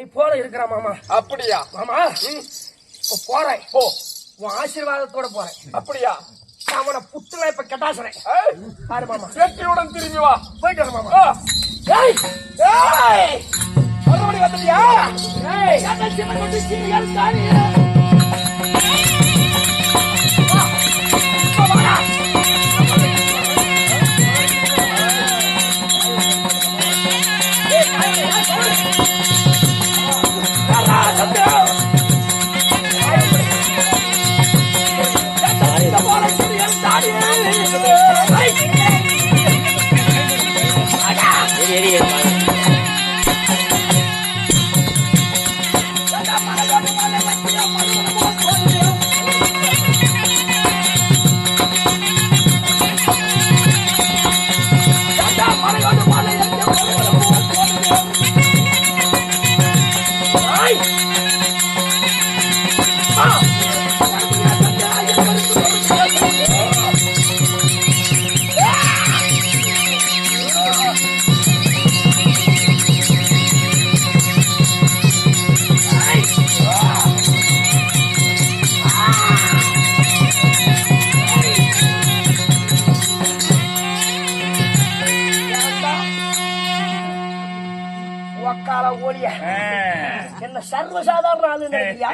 அதை போல இருக்கிற மாமா. அப்படியா மாமா? இப்ப போறேன். போ. உன் ஆசீர்வாதத்தோட போறேன். அப்படியா? அவனை புட்டுல இப்ப கட்டாசுறேன். பாரு மாமா. வெற்றியுடன் திரும்பி வா. போயிட்டு வர மாமா. ஏய் ஏய் மறுபடி வந்துட்டியா? ஏய் என்ன சின்ன கொண்டு சீரியல் தானே. என்ன சர்வசாதாரண ஆளு நினைக்கிறியா?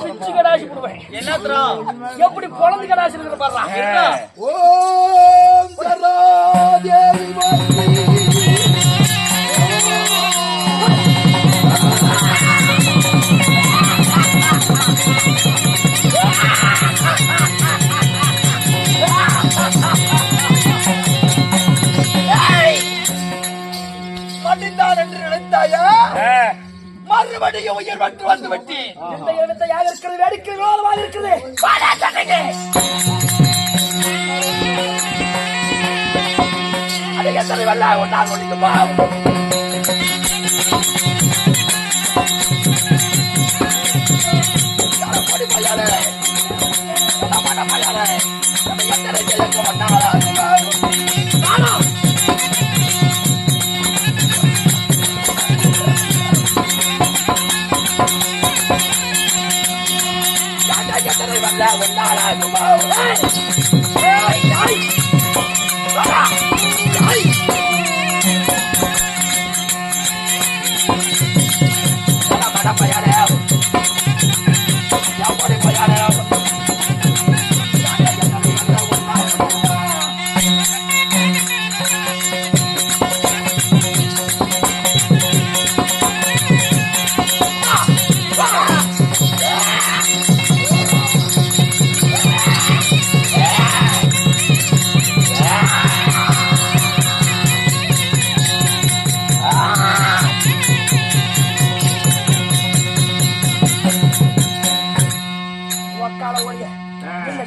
பிச்சு கடாசி போடுவேன். எப்படி குழந்தை கடாசி இருக்கிற பாருடா. ஓம் சரதேவி என்று நினைத்தாயா? மறுபடியும் உயிர் வந்து வந்து விட்டி. இந்த இடத்தை யாக இருக்கிறது, வேடிக்கிறது, விரோதமாக இருக்கிறது. அதை எத்தனை வல்ல ஒன்றாக ஒழிக்குமா?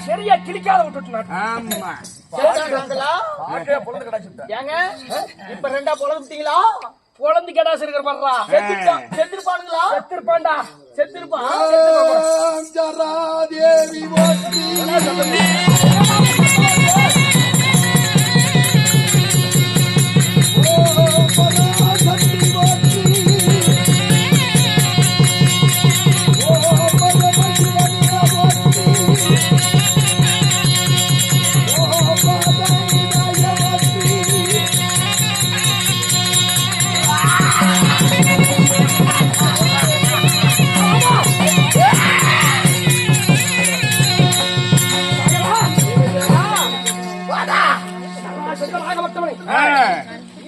சரியா கிளிக்காத விட்டுட்டு இப்ப ரெண்டா பொழந்துட்டீங்களா? பொழந்து கடாசு இருக்கிற பாடுறா. செத்துருப்பானுங்களா? செத்துருப்பான்டா. செத்துருப்பான்.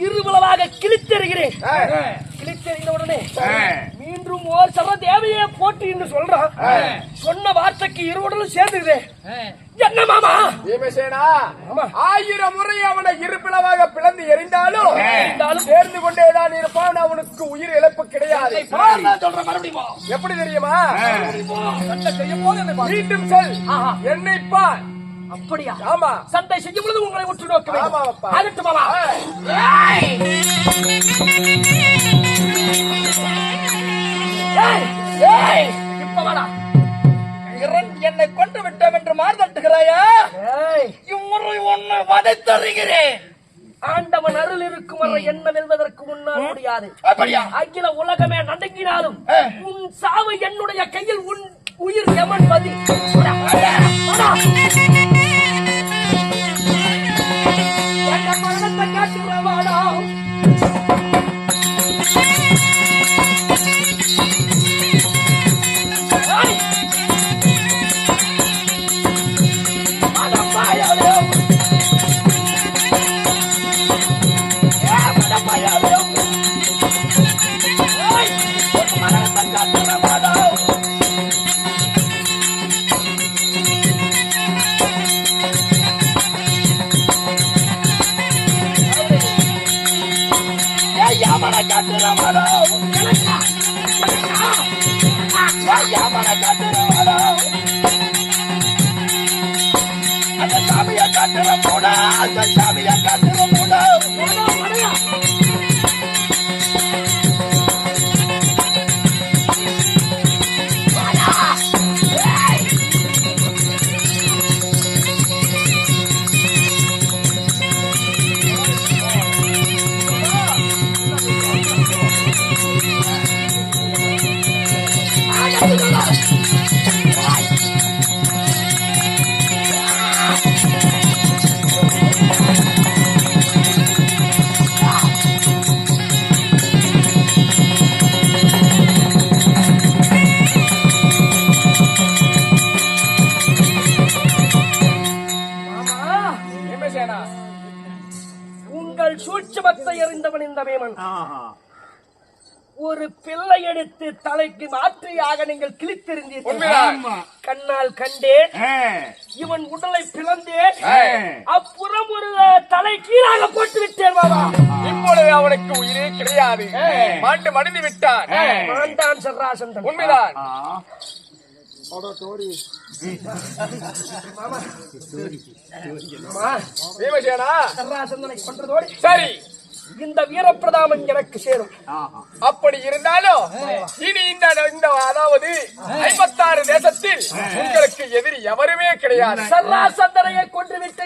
இருபலவாக கிழித்தெறிகிறேன். கிழித்தெறிந்த உடனே மீண்டும் ஓர் சர தேவையே போட்டு என்று சொல்றான். சொன்ன வார்த்தைக்கு இருவடலும் சேர்ந்துருது. என்ன மாமா? பீமசேனா, 1000 முறை அவனை இருப்பிளவாக பிளந்து எறிந்தாலும் சேர்ந்து கொண்டேதான் இருப்பான். அவனுக்கு உயிர் இழப்பு கிடையாது. எப்படி தெரியுமா? மீண்டும் சொல், என்னை பார். அப்படியா? ஆமா. சண்டை செய்யும் பொழுது உங்களை உற்று நோக்க வேண்டும். அதற்கு மாமா. இப்ப வாடா. என்னை கொண்டு விட்டோம் என்று மார்தட்டுகிறாயா? இம்முறை உன்னை வதைத்தருகிறேன். ஆண்டவன் அருள் இருக்கும் வரை என்ன வெல்வதற்கு முன்னால் முடியாது. அகில உலகமே நடுங்கினாலும் உன் சாவு என்னுடைய கையில், உன் உயிர் எமன் பதில். என் மரணத்தை காட்டுறவாடா. அந்த சாமியை காட்டுற போட, அந்த சாமியை காட்டுற போட. உங்கள் சூட்சுமத்தை எறிந்தவன் இந்த வேமன். ஒரு பிள்ளை எடுத்து தலைக்கு மாற்றியாக நீங்கள் கிழித்திருந்தீர்கள். கண்ணால் கண்டேன். இவன் உடலை பிளந்தேன். அப்புறம் ஒரு தலை கீழாக போட்டு விட்டேன் பாபா. இப்பொழுது அவனுக்கு உயிரே கிடையாது. மாண்டு மடிந்து விட்டான். மாண்டான் சர்ராசந்தன். உண்மைதான். சர்ராசந்தனை கொன்றதோடு சரி, இந்த வீரப்பிரதாமன் எனக்கு சேரும். அப்படி இருந்தாலும் இனி இந்த அதாவது 56 தேசத்தில் உங்களுக்கு எதிரி எவருமே கிடையாது. சர்ராசந்தனையை கொன்றுவிட்டு